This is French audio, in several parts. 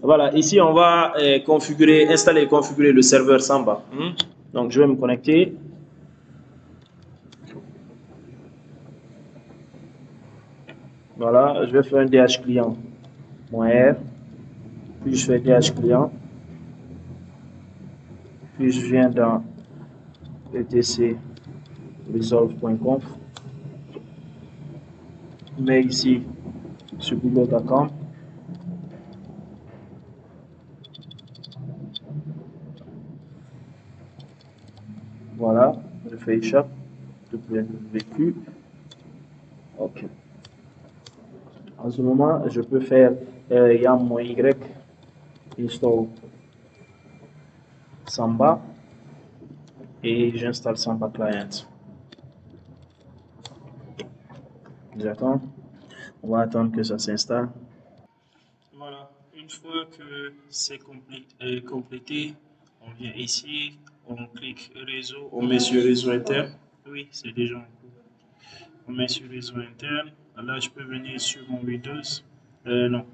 Voilà, ici on va configurer, installer et configurer le serveur Samba. Donc je vais me connecter. Voilà, je vais faire un DH client -R, puis je fais DH client, puis je viens dans etc resolve.conf, je mets ici sur google.com. Voilà, je fais échappe depuis vécu. Ok. En ce moment, je peux faire yam-y install Samba et j'installe Samba Client. J'attends. On va attendre que ça s'installe. Voilà, une fois que c'est complété, on vient ici, on clique réseau, on met sur réseau interne. Oui, c'est déjà en cours. On met sur réseau interne. Là, je peux venir sur mon Windows. Non,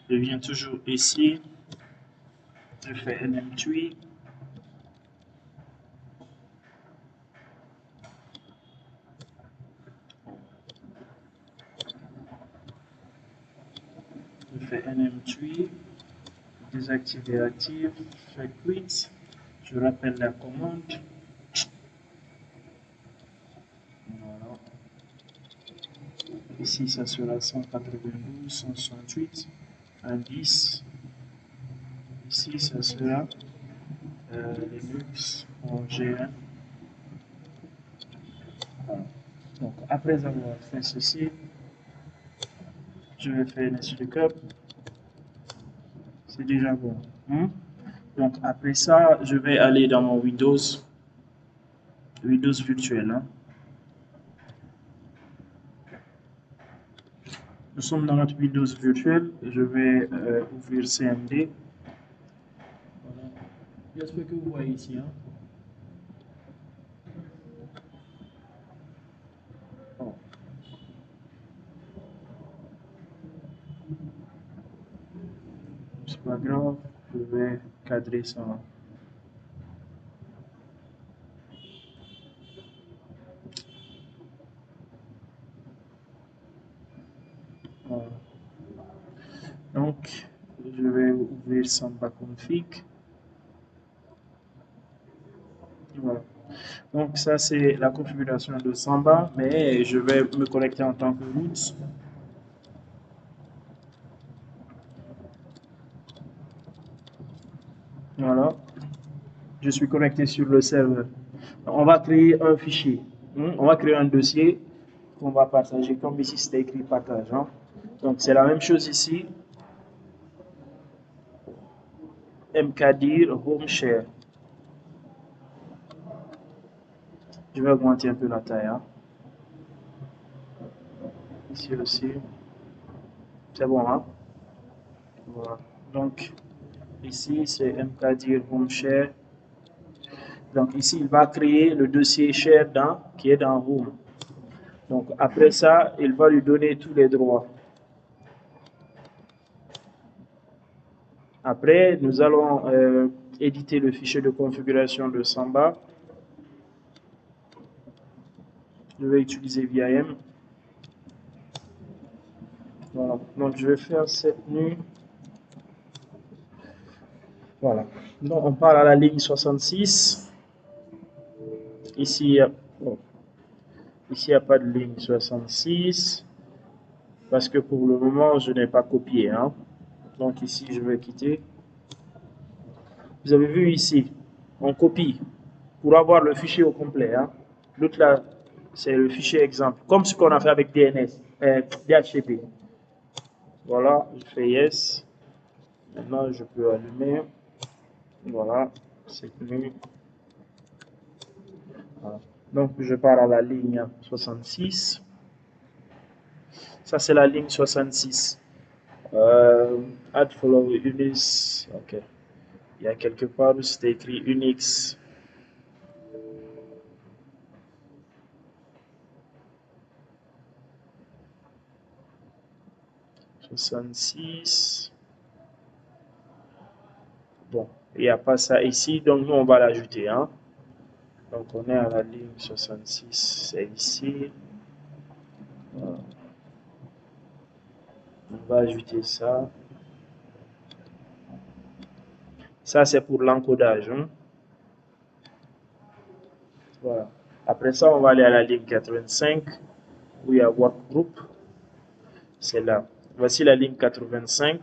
je viens toujours ici. Je fais NM3. Je fais NM3. Désactiver active. Je fais quit. Je rappelle la commande. Voilà. Ici, ça sera 192, 168, 10. Ici, ça sera Linux en G1. Voilà. Donc, après avoir fait ceci, je vais faire une lookup. C'est déjà bon. Donc, après ça, je vais aller dans mon Windows virtuel. Nous sommes dans notre Windows virtuel. Je vais ouvrir CMD. Voilà. J'espère que vous voyez ici. Oh. C'est pas grave, je vais cadrer ça. Voilà. Donc, je vais ouvrir Samba config. Voilà. Donc, ça, c'est la configuration de Samba, mais je vais me connecter en tant que root. Voilà. Je suis connecté sur le serveur. On va créer un fichier. On va créer un dossier qu'on va partager, comme ici c'était écrit partage. Donc, c'est la même chose ici. mkdir home share. Je vais augmenter un peu la taille. Ici aussi. C'est bon, Voilà. Donc, ici, c'est mkdir home share. Donc, ici, il va créer le dossier share qui est dans home. Donc, après ça, il va lui donner tous les droits. Après, nous allons éditer le fichier de configuration de Samba. Je vais utiliser VIM. Voilà. Donc, je vais faire cette nuit. Voilà. Donc, on part à la ligne 66. Ici, ici, il n'y a pas de ligne 66. Parce que pour le moment, je n'ai pas copié. Donc, ici, je vais quitter. Vous avez vu ici, on copie pour avoir le fichier au complet. L'autre là, c'est le fichier exemple, comme ce qu'on a fait avec DNS, DHCP. Voilà, je fais yes. Maintenant, je peux allumer. Voilà, c'est fini. Voilà. Donc, je pars à la ligne 66. Ça, c'est la ligne 66. Add follow Unix. Ok. Il y a quelque part où c'était écrit Unix. « 66. Bon, il n'y a pas ça ici, donc nous on va l'ajouter. Hein. Donc on est à la ligne 66, c'est ici. Voilà. On va ajouter ça. Ça c'est pour l'encodage. Hein. Voilà. Après ça, on va aller à la ligne 85 où il y a Workgroup. C'est là. Voici la ligne 85.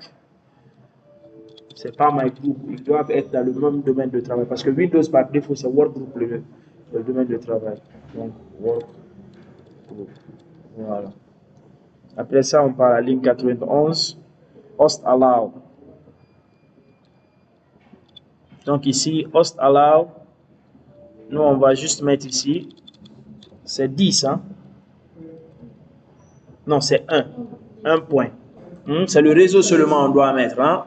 C'est pas My Group. Ils doivent être dans le même domaine de travail. Parce que Windows, par défaut, c'est Workgroup le domaine de travail. Donc, Workgroup. Voilà. Après ça, on part à la ligne 91. Host Allow. Donc ici, Host Allow. Nous, on va juste mettre ici. C'est 10. Hein? Non, c'est 1. 1 point. C'est le réseau seulement on doit mettre. Hein?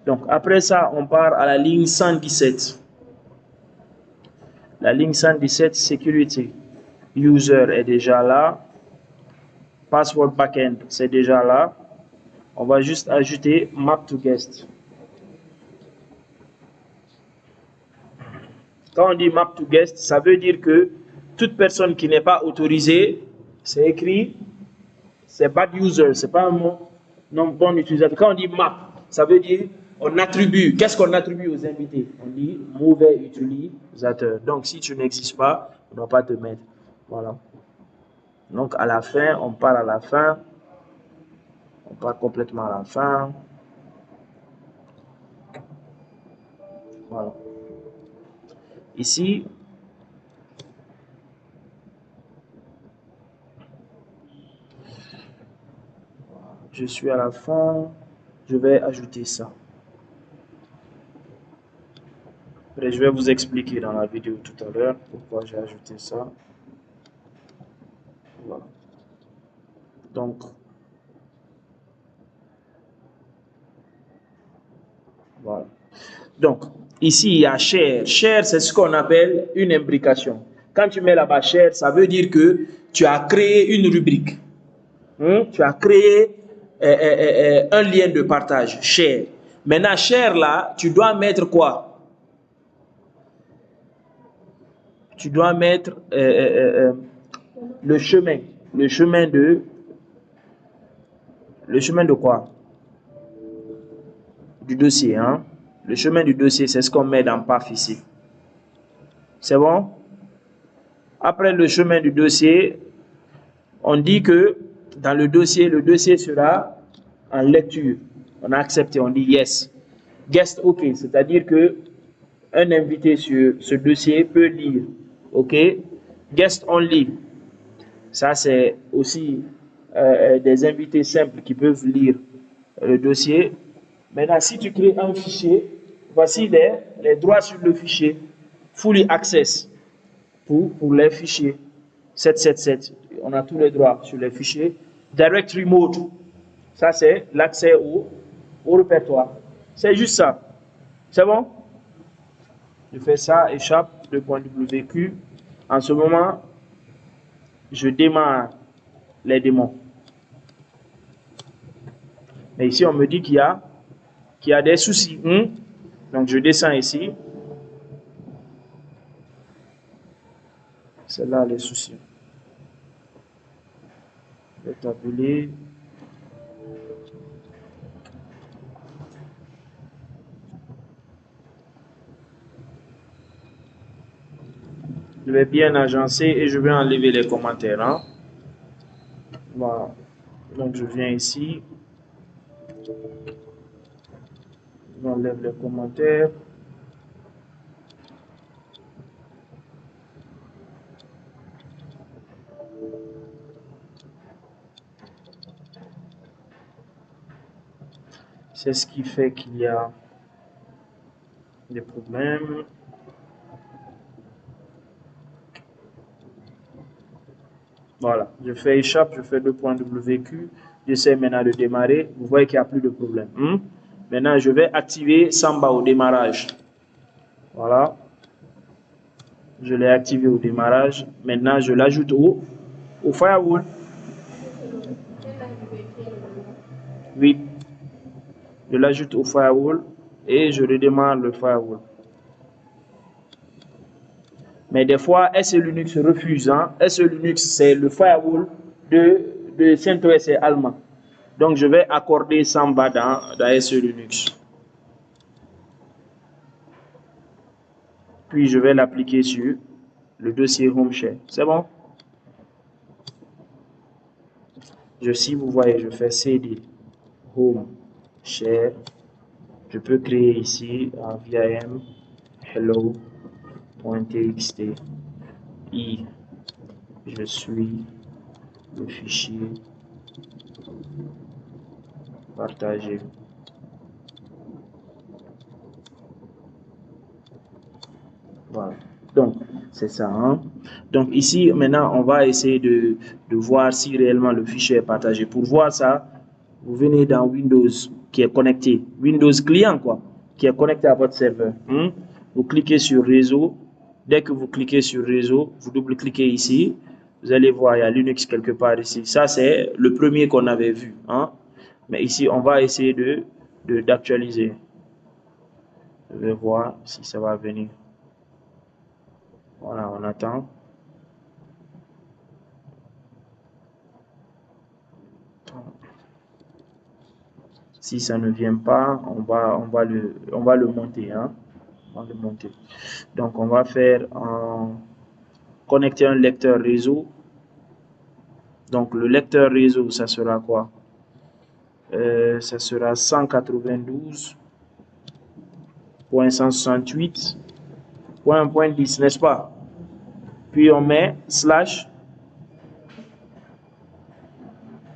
Donc, après ça, on part à la ligne 117. La ligne 117, sécurité. User est déjà là. Password backend, c'est déjà là. On va juste ajouter map to guest. Quand on dit map to guest, ça veut dire que toute personne qui n'est pas autorisée, c'est écrit, c'est bad user, c'est pas un mot non bon utilisateur. Quand on dit map, ça veut dire on attribue. Qu'est-ce qu'on attribue aux invités? On dit mauvais utilisateur. Donc si tu n'existes pas, on ne va pas te mettre. Voilà. Donc à la fin, on part à la fin. On part complètement à la fin. Voilà. Ici, je suis à la fin. Je vais ajouter ça. Après, je vais vous expliquer dans la vidéo tout à l'heure pourquoi j'ai ajouté ça. Voilà. Donc, voilà. Donc, ici, il y a share. Share, c'est ce qu'on appelle une imbrication. Quand tu mets là-bas share, ça veut dire que tu as créé une rubrique. Tu as créé un lien de partage, share. Maintenant, share là, tu dois mettre quoi? Tu dois mettre le chemin. Le chemin de quoi? Du dossier. Hein? Le chemin du dossier, c'est ce qu'on met dans PAF ici. C'est bon? Après le chemin du dossier, on dit que dans le dossier sera en lecture. On a accepté, on dit yes. Guest OK, c'est-à-dire que un invité sur ce dossier peut lire. OK? Guest only. Ça, c'est aussi des invités simples qui peuvent lire le dossier. Maintenant, si tu crées un fichier, voici les droits sur le fichier. Fully access pour les fichiers. 777. On a tous les droits sur les fichiers. Directory mode. Ça, c'est l'accès au répertoire. C'est juste ça. C'est bon? Je fais ça, échappe, .wq. En ce moment, je démarre les démons. Mais ici, on me dit qu'il y a des soucis. Donc, je descends ici. C'est là les soucis. Je vais taper. Je vais bien agencer et je vais enlever les commentaires. Hein. Voilà. Donc, je viens ici. J'enlève les commentaires. C'est ce qui fait qu'il y a des problèmes. Voilà, je fais échappe, je fais .wq. J'essaie maintenant de démarrer. Vous voyez qu'il n'y a plus de problème. Maintenant, je vais activer Samba au démarrage. Voilà. Je l'ai activé au démarrage. Maintenant, je l'ajoute au firewall. Oui. Je l'ajoute au firewall. et je redémarre le firewall. Mais des fois, SE Linux refuse. Hein. SE Linux, c'est le firewall de CentOS et allemand. Donc, je vais accorder Samba dans SE Linux. Puis, je vais l'appliquer sur le dossier HomeShare. C'est bon? Si vous voyez, je fais cd HomeShare. Je peux créer ici un VIM hello.txt. Je suis le fichier partagé. Voilà. Donc, c'est ça. Hein? Donc, ici, maintenant, on va essayer de voir si réellement le fichier est partagé. Pour voir ça, vous venez dans Windows qui est connecté. Windows client, quoi, qui est connecté à votre serveur. Hein? Vous cliquez sur réseau. Dès que vous cliquez sur réseau, vous double-cliquez ici. Vous allez voir, il y a Linux quelque part ici. Ça, c'est le premier qu'on avait vu. Hein? Mais ici, on va essayer d'actualiser. Je vais voir si ça va venir. Voilà, on attend. Si ça ne vient pas, on va le monter. Hein? On va le monter. Donc, on va faire connecter un lecteur réseau. Donc, le lecteur réseau, ça sera quoi? Ça sera 192.168.10, n'est-ce pas? Puis on met slash,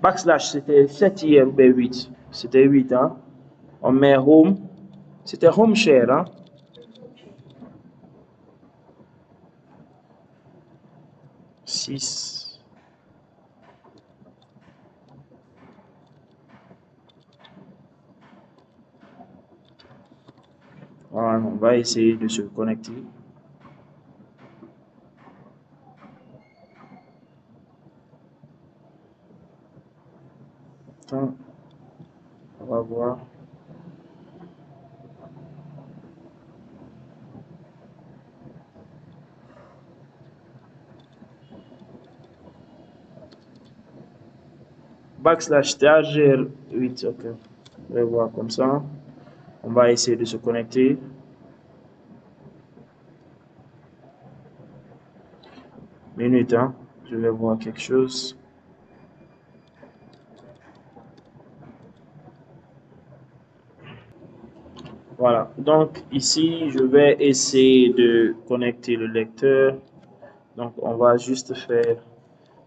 backslash, c'était 7 hier ou 8. C'était 8, hein? On met home, c'était home share, hein? Six. Voilà, on va essayer de se connecter. Attends, on va voir. Backslash THR8, ok. On va voir comme ça. On va essayer de se connecter. Minute, hein. Je vais voir quelque chose. Voilà. Donc ici, je vais essayer de connecter le lecteur. Donc on va juste faire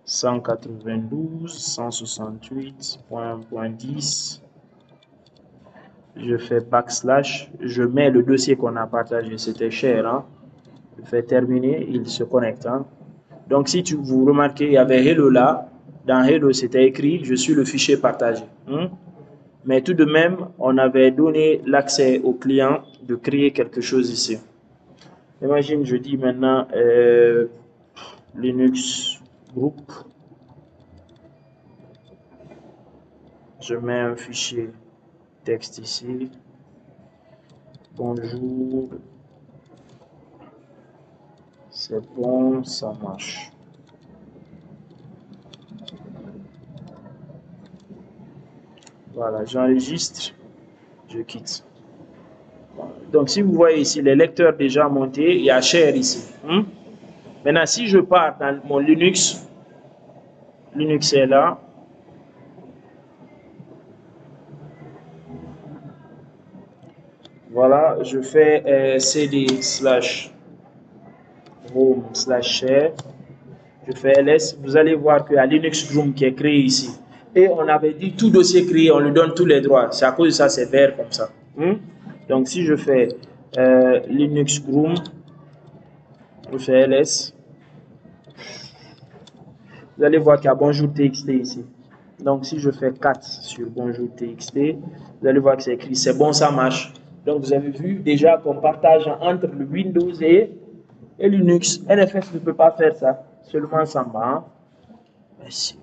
192.168.10. Je fais backslash. Je mets le dossier qu'on a partagé. C'était cher, hein. Je fais terminer. Il se connecte, hein. Donc, si vous remarquez, il y avait Hello là. Dans Hello, c'était écrit « Je suis le fichier partagé ». Mais tout de même, on avait donné l'accès au client de créer quelque chose ici. Imagine, je dis maintenant Linux Group. Je mets un fichier texte ici. Bonjour. C'est bon, ça marche. Voilà, j'enregistre, je quitte. Donc, si vous voyez ici les lecteurs déjà montés, il y a Share ici. Maintenant, si je pars dans mon Linux, Linux est là. Voilà, je fais cd/home/share. Je fais ls. Vous allez voir qu'il y a Linux Room qui est créé ici. Et on avait dit tout dossier créé, on lui donne tous les droits. C'est à cause de ça, c'est vert comme ça. Donc, si je fais Linux Room, je fais ls. Vous allez voir qu'il y a bonjour txt ici. Donc, si je fais 4 sur bonjour txt, vous allez voir que c'est écrit c'est bon, ça marche. Donc, vous avez vu déjà qu'on partage entre le Windows et Linux. NFS ne peut pas faire ça, seulement Samba. Hein? Merci.